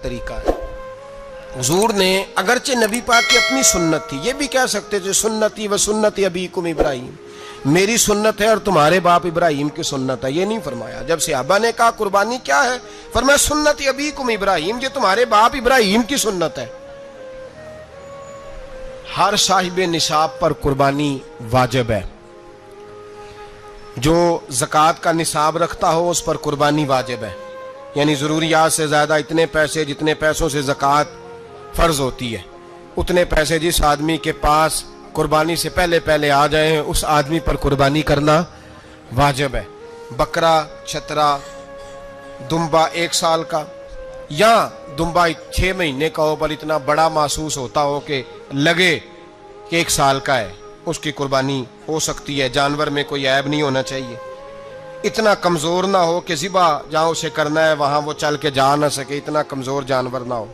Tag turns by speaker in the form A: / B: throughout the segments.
A: طریقہ ہے. حضور نے اگرچہ نبی پاک کی اپنی سنت تھی، یہ بھی کہہ سکتے تھے سنتی و سنت ابیکم ابراہیم، میری سنت ہے اور تمہارے باپ ابراہیم کی سنت ہے. یہ نہیں فرمایا. جب صحابہ نے کہا قربانی کیا ہے، فرمایا سنت ابیکم ابراہیم، یہ تمہارے باپ ابراہیم کی سنت ہے. ہر صاحب نصاب پر قربانی واجب ہے. جو زکوٰۃ کا نصاب رکھتا ہو اس پر قربانی واجب ہے، یعنی ضروریات سے زیادہ اتنے پیسے، جتنے پیسوں سے زکوٰۃ فرض ہوتی ہے اتنے پیسے جس آدمی کے پاس قربانی سے پہلے آ جائیں اس آدمی پر قربانی کرنا واجب ہے. بکرا، چھترا، دمبا 1 سال کا یا دمبا 6 مہینے کا ہو پر اتنا بڑا محسوس ہوتا ہو کہ لگے کہ 1 سال کا ہے، اس کی قربانی ہو سکتی ہے. جانور میں کوئی عیب نہیں ہونا چاہیے، اتنا کمزور نہ ہو کہ ذبح جہاں اسے کرنا ہے وہاں وہ چل کے جا نہ سکے، اتنا کمزور جانور نہ ہو،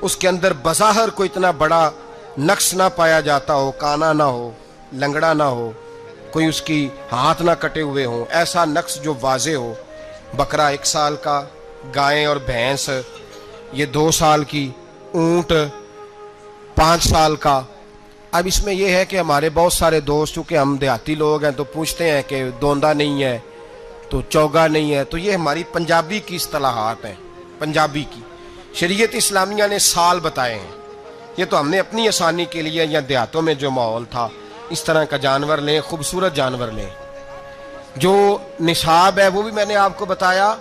A: اس کے اندر بظاہر کوئی اتنا بڑا نقص نہ پایا جاتا ہو، کانا نہ ہو، لنگڑا نہ ہو، کوئی اس کی ہاتھ نہ کٹے ہوئے ہوں، ایسا نقص جو واضح ہو. بکرا 1 سال کا، گائیں اور بھینس یہ 2 سال کی، اونٹ 5 سال کا. اب اس میں یہ ہے کہ ہمارے بہت سارے دوست چونکہ ہم دیہاتی لوگ ہیں تو پوچھتے ہیں کہ دوندا نہیں ہے تو چوگا نہیں ہے، تو یہ ہماری پنجابی کی اصطلاحات ہیں. پنجابی کی شریعت اسلامیہ نے سال بتائے ہیں، یہ تو ہم نے اپنی آسانی کے لیے یا دیہاتوں میں جو ماحول تھا اس طرح کا جانور لیں، خوبصورت جانور لیں. جو نصاب ہے وہ بھی میں نے آپ کو بتایا،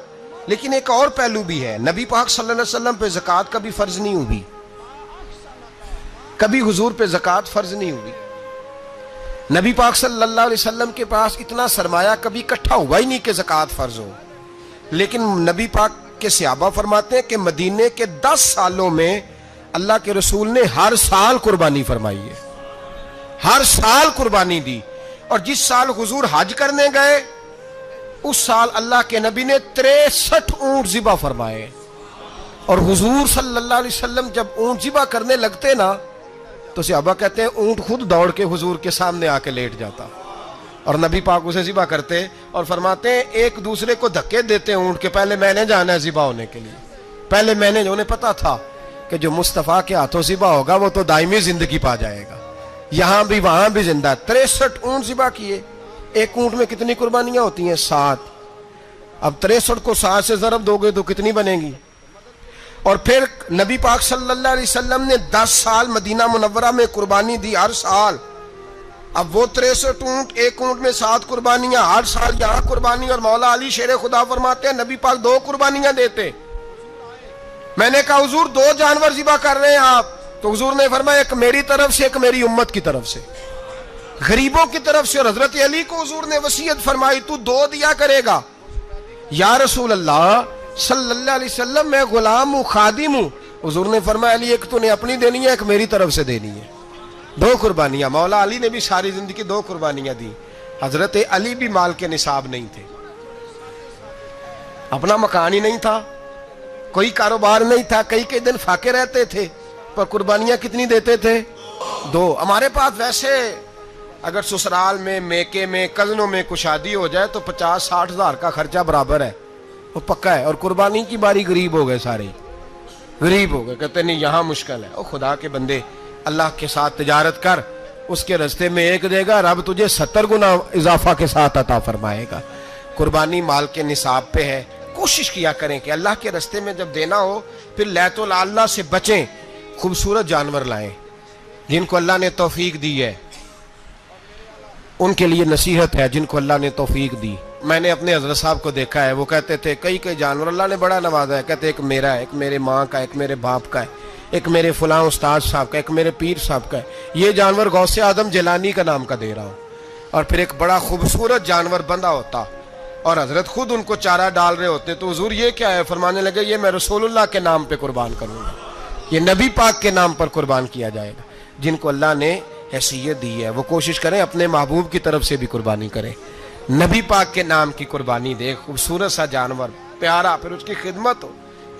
A: لیکن ایک اور پہلو بھی ہے. نبی پاک صلی اللہ علیہ وسلم پہ زکوٰۃ کبھی فرض نہیں ہوئی، کبھی حضور پہ زکوٰۃ فرض نہیں ہوئی. نبی پاک صلی اللہ علیہ وسلم کے پاس اتنا سرمایہ کبھی اکٹھا ہوا ہی نہیں کہ زکوٰۃ فرض ہو. لیکن نبی پاک کے صحابہ فرماتے ہیں کہ مدینے کے 10 سالوں میں اللہ کے رسول نے ہر سال قربانی فرمائی ہے، ہر سال قربانی دی. اور جس سال حضور حج کرنے گئے اس سال اللہ کے نبی نے 63 اونٹ ذبح فرمائے. اور حضور صلی اللہ علیہ وسلم جب اونٹ ذبح کرنے لگتے نا تو صحابہ کہتے ہیں اونٹ خود دوڑ کے حضور کے سامنے آ کے لیٹ جاتا اور نبی پاک اسے ذبح کرتے اور فرماتے ہیں ایک دوسرے کو دھکے دیتے اونٹ کے، پہلے میں نے جانا ہے ذبح ہونے کے لیے، پہلے میں نے. انہیں پتا تھا کہ جو مصطفیٰ کے ہاتھوں ذبح ہوگا وہ تو دائمی زندگی پا جائے گا، یہاں بھی وہاں بھی زندہ. 63 اونٹ ذبح کیے. ایک اونٹ میں کتنی قربانیاں ہوتی ہیں؟ 7. اب 63 کو 7 سے ضرب دو گے تو کتنی بنے گی؟ اور پھر نبی پاک صلی اللہ علیہ وسلم نے 10 سال مدینہ منورہ میں قربانی دی ہر سال. اب وہ 63 اونٹ، ایک اونٹ میں 7 قربانیاں، ہر سال یہاں قربانی. اور مولا علی شیر خدا فرماتے ہیں نبی پاک 2 قربانیاں دیتے. میں نے کہا حضور 2 جانور ذبح کر رہے ہیں آپ، تو حضور نے فرمایا ایک میری طرف سے، ایک میری امت کی طرف سے، غریبوں کی طرف سے. اور حضرت علی کو حضور نے وصیت فرمائی تو 2 دیا کرے گا. یا رسول اللہ صلی اللہ علیہ وسلم میں غلام ہوں، خادم ہوں. حضور نے فرمایا علی ایک تو نے اپنی دینی ہے، ایک میری طرف سے دینی ہے. 2 قربانیاں. مولا علی نے بھی ساری زندگی 2 قربانیاں دی. حضرت علی بھی مال کے نصاب نہیں تھے، اپنا مکان ہی نہیں تھا، کوئی کاروبار نہیں تھا، کئی دن فاقے رہتے تھے، پر قربانیاں کتنی دیتے تھے؟ 2. ہمارے پاس ویسے اگر سسرال میں، میکے میں، کزنوں میں کچھ شادی ہو جائے تو 50-60 ہزار کا خرچہ برابر ہے، وہ پکا ہے. اور قربانی کی باری غریب ہو گئے، سارے غریب ہو گئے، کہتے نہیں یہاں مشکل ہے. او خدا کے بندے اللہ کے ساتھ تجارت کر، اس کے رستے میں 1 دے گا، رب تجھے 70 گنا اضافہ کے ساتھ عطا فرمائے گا. قربانی مال کے نصاب پہ ہے. کوشش کیا کریں کہ اللہ کے رستے میں جب دینا ہو پھر لیت اللہ سے بچیں، خوبصورت جانور لائیں. جن کو اللہ نے توفیق دی ہے ان کے لیے نصیحت ہے، جن کو اللہ نے توفیق دی. میں نے اپنے حضرت صاحب کو دیکھا ہے، وہ کہتے تھے کئی جانور اللہ نے بڑا نوازا ہے. کہتے ایک میرا ہے، ایک میرے ماں کا، ایک میرے باپ کا ہے، ایک میرے فلاں استاد صاحب کا، ایک میرے پیر صاحب کا ہے. یہ جانور غوث اعظم جیلانی کا نام کا دے رہا ہوں. اور پھر ایک بڑا خوبصورت جانور بندھا ہوتا اور حضرت خود ان کو چارہ ڈال رہے ہوتے. تو حضور یہ کیا ہے؟ فرمانے لگے یہ میں رسول اللہ کے نام پہ قربان کروں گا، یہ نبی پاک کے نام پر قربان کیا جائے گا. جن کو اللہ نے حیثیت دی ہے وہ کوشش کریں اپنے محبوب کی طرف سے بھی قربانی کریں، نبی پاک کے نام کی قربانی دے. خوبصورت سا جانور پیارا، پھر اس کی خدمت ہو،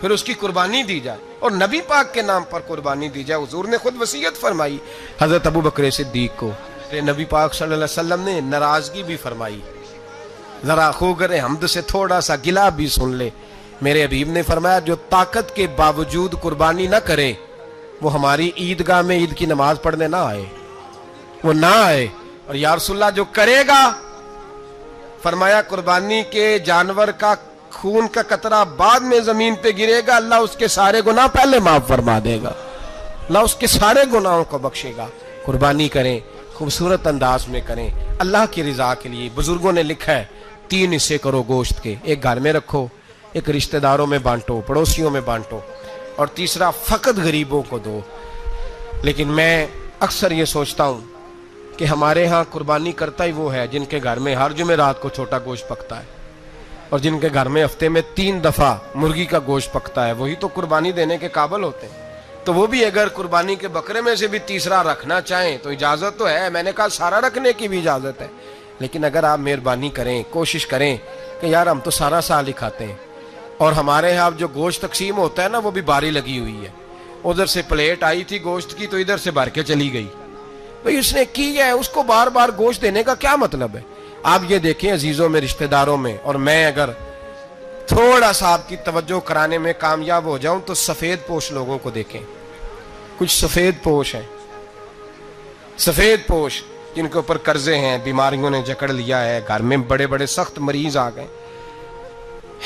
A: پھر اس کی قربانی دی جائے اور نبی پاک کے نام پر قربانی دی جائے. حضور نے خود وصیت فرمائی حضرت ابو بکر صدیق کو. نبی پاک صلی اللہ علیہ وسلم نے ناراضگی بھی فرمائی، ذرا خوگر حمد سے تھوڑا سا گلا بھی سن لے. میرے حبیب نے فرمایا جو طاقت کے باوجود قربانی نہ کرے وہ ہماری عیدگاہ میں عید کی نماز پڑھنے نہ آئے، وہ نہ آئے۔ اور یا رسول اللہ جو کرے گا، فرمایا قربانی کے جانور کا خون کا قطرہ بعد میں زمین پہ گرے گا، اللہ اس کے سارے گناہ پہلے معاف فرما دے گا، اللہ اس کے سارے گناہوں کو بخشے گا۔ قربانی کریں، خوبصورت انداز میں کریں، اللہ کی رضا کے لیے۔ بزرگوں نے لکھا ہے 3 حصے کرو گوشت کے، ایک گھر میں رکھو، ایک رشتہ داروں میں بانٹو، پڑوسیوں میں بانٹو، اور تیسرا فقط غریبوں کو دو۔ لیکن میں اکثر یہ سوچتا ہوں کہ ہمارے ہاں قربانی کرتا ہی وہ ہے جن کے گھر میں ہر جمعرات کو چھوٹا گوشت پکتا ہے، اور جن کے گھر میں ہفتے میں 3 دفعہ مرغی کا گوشت پکتا ہے، وہی تو قربانی دینے کے قابل ہوتے ہیں۔ تو وہ بھی اگر قربانی کے بکرے میں سے بھی تیسرا رکھنا چاہیں تو اجازت تو ہے، میں نے کہا سارا رکھنے کی بھی اجازت ہے، لیکن اگر آپ مہربانی کریں، کوشش کریں کہ یار ہم تو سارا سال ہی کھاتے ہیں، اور ہمارے ہاں جو گوشت تقسیم ہوتا ہے نا وہ بھی باری لگی ہوئی ہے، ادھر سے پلیٹ آئی تھی گوشت کی تو ادھر سے بھر کے چلی گئی، بھئی اس نے کی ہے، اس کو بار بار گوشت دینے کا کیا مطلب ہے؟ آپ یہ دیکھیں عزیزوں میں، رشتہ داروں میں، اور میں اگر تھوڑا سا آپ کی توجہ کرانے میں کامیاب ہو جاؤں تو سفید پوش لوگوں کو دیکھیں، کچھ سفید پوش ہیں، سفید پوش جن کے اوپر قرضے ہیں، بیماریوں نے جکڑ لیا ہے، گھر میں بڑے بڑے سخت مریض آ گئے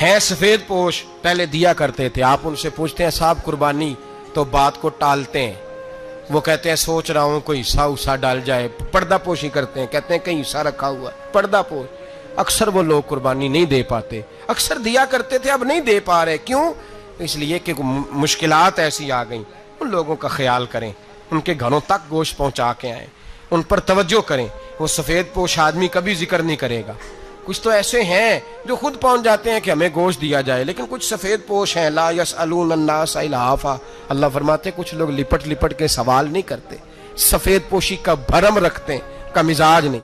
A: ہیں، سفید پوش پہلے دیا کرتے تھے۔ آپ ان سے پوچھتے ہیں صاحب قربانی، تو بات کو ٹالتے ہیں، وہ کہتے ہیں سوچ رہا ہوں کوئی حصہ ڈال جائے، پردہ پوشی کرتے ہیں، کہتے ہیں کہیں حصہ رکھا ہوا ہے، پردہ پوش۔ اکثر وہ لوگ قربانی نہیں دے پاتے، اکثر دیا کرتے تھے اب نہیں دے پا رہے، کیوں؟ اس لیے کہ مشکلات ایسی آ گئیں۔ ان لوگوں کا خیال کریں، ان کے گھروں تک گوشت پہنچا کے آئیں، ان پر توجہ کریں۔ وہ سفید پوش آدمی کبھی ذکر نہیں کرے گا، کچھ تو ایسے ہیں جو خود پہنچ جاتے ہیں کہ ہمیں گوشت دیا جائے، لیکن کچھ سفید پوش ہیں لا یسألون الناس الحافا، اللہ فرماتے ہیں کچھ لوگ لپٹ لپٹ کے سوال نہیں کرتے، سفید پوشی کا بھرم رکھتے ہیں، کا مزاج نہیں۔